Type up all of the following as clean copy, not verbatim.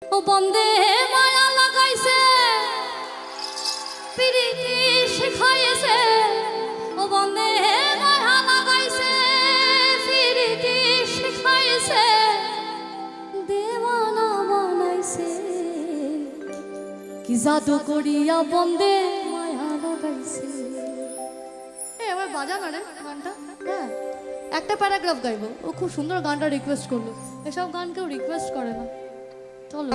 ও বন্দে মায়া লাগাইছে প্রীতি শিখাইছে ও বন্দে মায়া লাগাইছে প্রীতি শিখাইছে দেওয়ানা বানাইছে কি জাদু করিয়া বন্দে মায়া লাগাইছে। এবার বাজা না রে গানটা। হ্যাঁ একটা প্যারাগ্রাফ গাইবো, ও খুব সুন্দর গানটা রিকোয়েস্ট করলো। এসব গান কেউ রিকোয়েস্ট করে না। চলো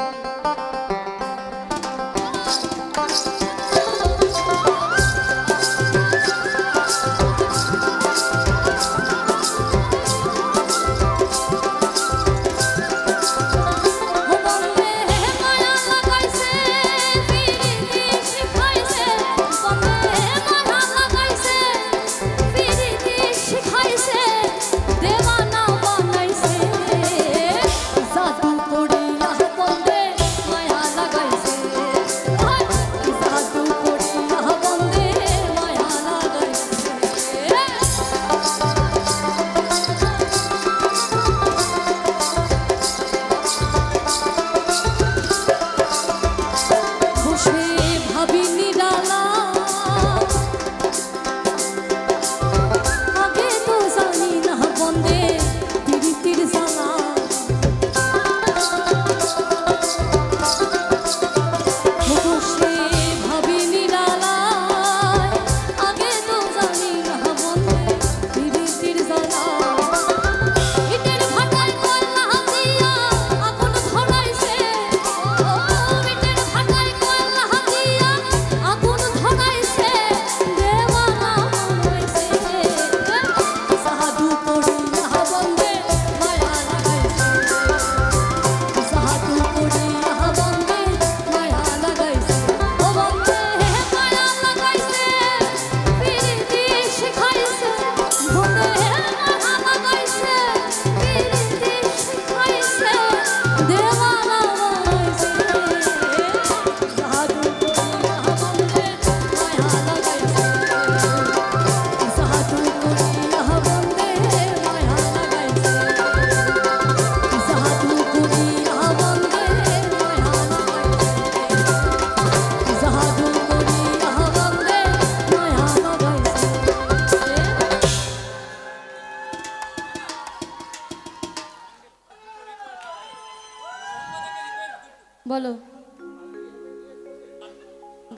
বলো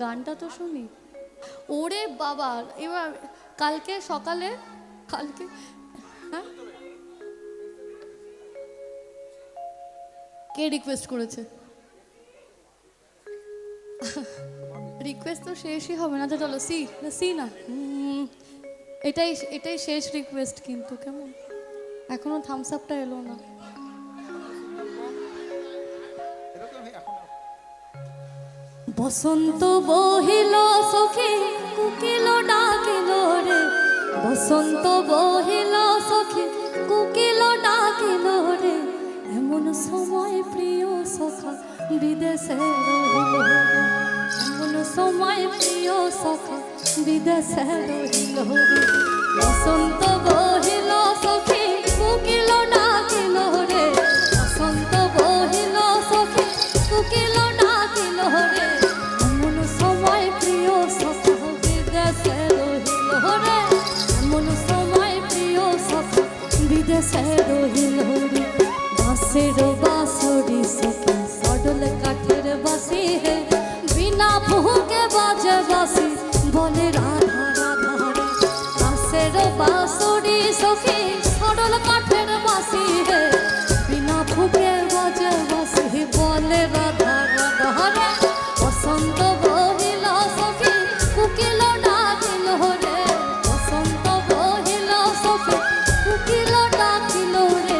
গানটা তো শুনি। ওরে বাবা, এবার কালকে সকালে হ্যাঁ কে রিকোয়েস্ট করেছে? রিকোয়েস্ট তো শেষই হবে না। তো চলো সি না, এটাই শেষ রিকোয়েস্ট। কিন্তু কেমন এখনো থামস আপটা এলো না। বসন্ত বহিল সখী কুকিল ডাকিল রে, বসন্ত বহিল সখী কুকিল ডাকিল রে, এমন সময় প্রিয় সখা বিদেশে রহিল, এমন সময় প্রিয় সখা বিদেশে রহিল রে। বসন্ত বহিল সখী কুকিল ডাকিল রে, বসন্ত বহিল সখী কুকিল ডাকিল রে, এমন সময় প্রিয় সখা বিদেশে রহিল রে, এমন সময় প্রিয় সখা বিদেশে রহিল রে। বাঁশের বাঁশরি সখী সডল কাঠের বাঁশি রে, বিনা ফুঁকে বাজে বাঁশি বলে রাধা রাধা রে। বাঁশের বাঁশরি সখী সডল কাঠের বাঁশি রে, বিনা ফুঁকে বাজে বাঁশি বলে রাধা রাধা রে। বসন্ত বহিল সখী কুকিল ডাকিল রে, বসন্ত বহিল সখী কুকিল ডাকিল রে,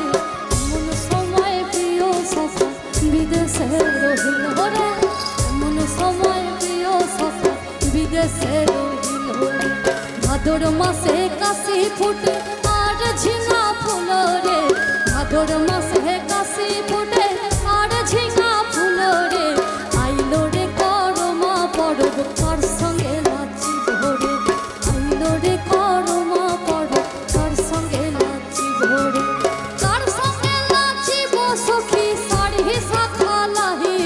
এমন সময় প্রিয় সখা বিদেশে রহিল রে, এমন সময় প্রিয় সখা বিদেশে রহিল রে। ভাদর মাসে কাশি ফুটে আর ঝিঙা ফুল রে, ভাদর মাসে কাশি ফুটে আর ঝিঙা ফুল রে, আইলো রে করমা পরব কার সঙ্গে নাচিব রে, আইলো রে করমা পরব কার সঙ্গে নাচিব রে, কার সঙ্গে নাচিব সখী শাড়ি শাখা লাহি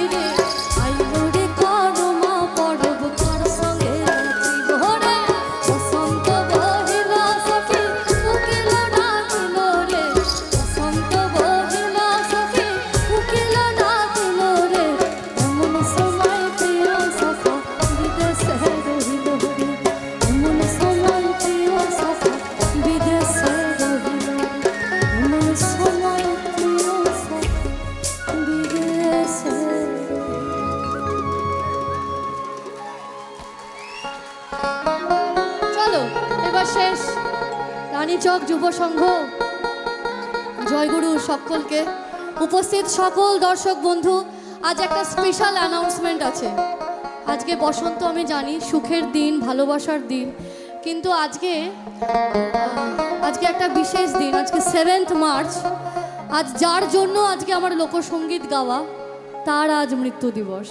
চক যুব সংঘ, জয়গুরু সকলকে, উপস্থিত সকল দর্শক বন্ধু, আজ একটা স্পেশাল অ্যানাউন্সমেন্ট আছে। আজকে বসন্ত, আমি জানি সুখের দিন, ভালোবাসার দিন, কিন্তু আজকে একটা বিশেষ দিন। আজকে 7 মার্চ। আজ যার জন্য আজকে আমার লোকসঙ্গীত গাওয়া, তার আজ মৃত্যু দিবস।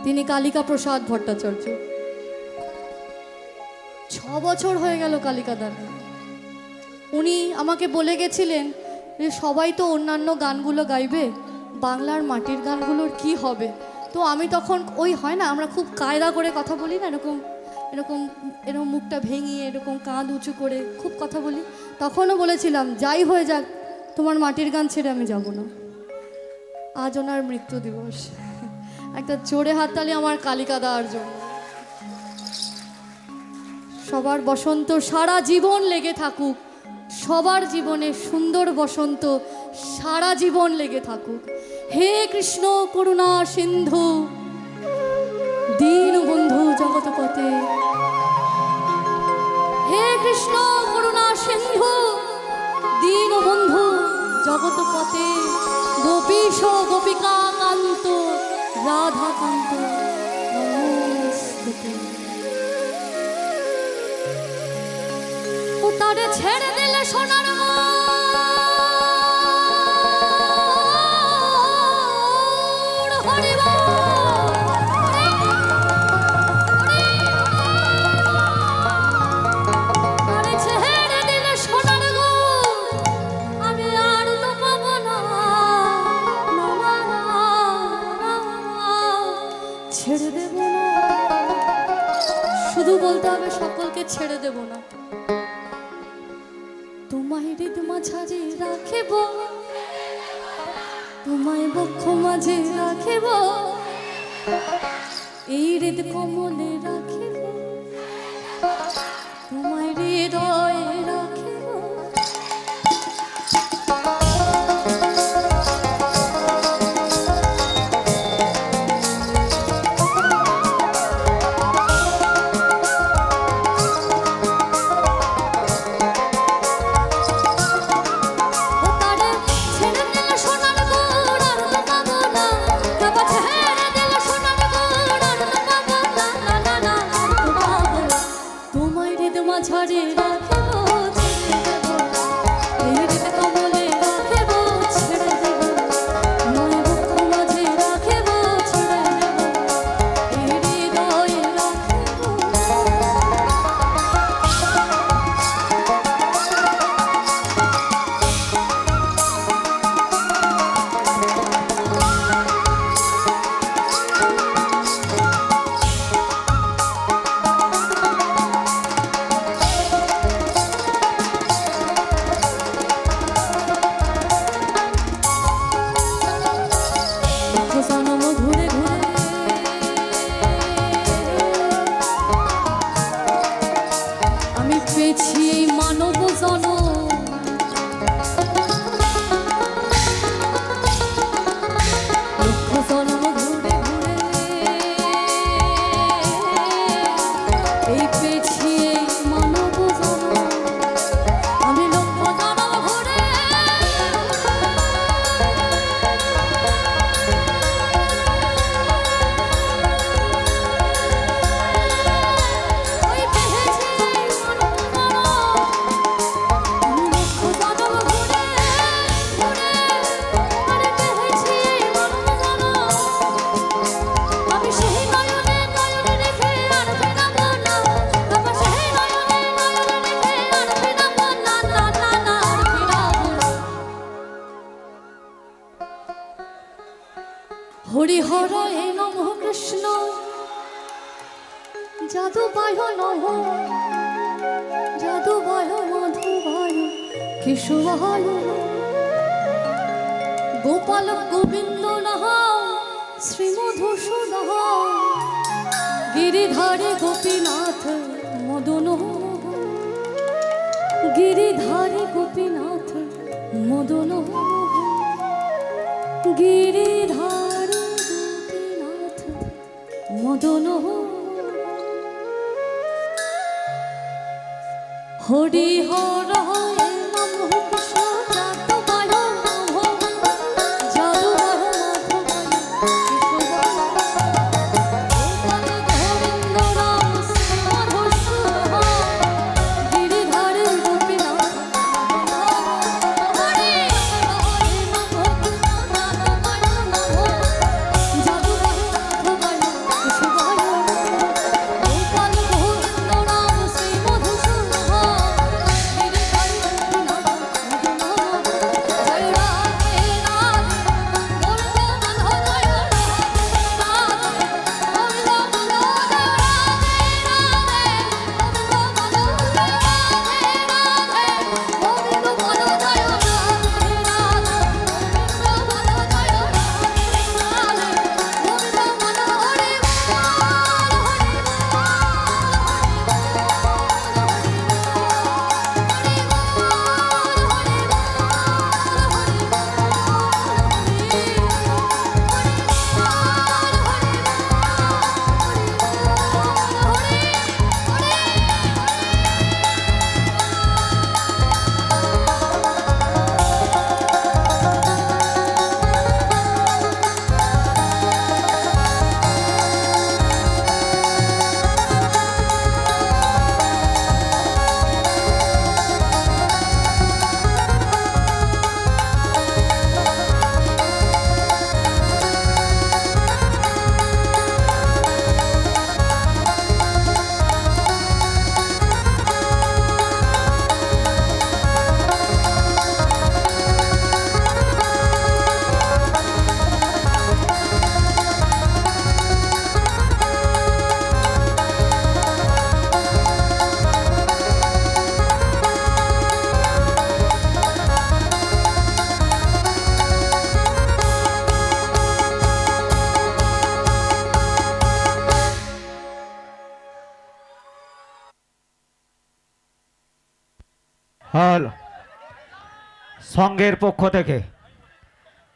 তিনি কালিকা প্রসাদ ভট্টাচার্য। 6 বছর হয়ে গেল কালিকা দানে। উনি আমাকে বলে গেছিলেন যে সবাই তো অন্যান্য গানগুলো গাইবে, বাংলার মাটির গানগুলোর কি হবে। তো আমি তখন ওই হয় না, আমরা খুব কায়দা করে কথা বলি না, এরকম এরকম এরকম মুখটা ভেঙিয়ে, এরকম কাঁধ উঁচু করে খুব কথা বলি। তখনও বলেছিলাম যাই হয়ে যাক, তোমার মাটির গান ছেড়ে আমি যাব না। আজ ওনার মৃত্যু দিবস। একটা জোরে হাততালি আমার কালিকা দার জন্য। সবার বসন্ত সারা জীবন লেগে থাকুক, সবার জীবনে সুন্দর বসন্ত সারা জীবন লেগে থাকুক। হে কৃষ্ণ করুণা সিন্ধু দীন বন্ধু জগৎপতে, হে কৃষ্ণ করুণা সিন্ধু দীন বন্ধু জগৎপতে, গোপীশ গোপিকা কান্ত রাধা কান্ত নমস্তুতে। ও তারে ছেড়ে দিলে সোনার ছেড়ে দেব না। শুধু বলতে হবে সকলকে ছেড়ে দেব না। তোমায় হৃদ মাঝে রাখিব, তোমায় বক্ষ মাঝে রাখিব, এই হৃদ কমলে রাখিব, তোমায় হৃদয়ে রাখিব। ঝরে রাখিব, এই হৃদ কমলে রাখিব, ছেড়ে দেব, তোমায় বক্ষ মাঝে রাখিব, ছেড়ে দেব, এই হৃদয়ে রাখিব। আমি পেয়েছি এই মানব জনম, লক্ষ জনম ঘুরে ঘুরে এই পেয়েছি এই মানব জনম। আমি লক্ষ জনম ঘুরে হরিহরায় নমঃ কৃষ্ণ যাদবায় নমঃ, যাদবায় মাধবায় কেশবায়, গোপাল গোবিন্দ নঃ শ্রীমধুসূদন, গিরিধারী গোপীনাথ মদন, গিরিধারী গোপীনাথ মদন, গিরিধারী গোপীনাথ মদন। হরি হর হরে নাম কৃষ্ণ জাত বায় নভ জাদু বায় মাধব গোপাল গোবিন্দ রাম শ্রী মাধব সুধা গিরিধারী গোপীনাথ হরি হরে নাম কৃষ্ণ জাত বায় নভ জাদু বায় মাধব কৃষ্ণ বায় গোপাল গোবিন্দ রাম শ্রী মাধব সুধা গিরিধারী গোপীনাথ জয় রাধে রাধে গোবিন্দ মাধব জয় রাধে গোবিন্দ মাধব জয় রাধে রাধে গোবিন্দ মাধব জয় রাধে রাধে গোবিন্দ মাধব জয় রাধে রাধে গোবিন্দ মাধব হরি হল সংঘের পক্ষ থেকে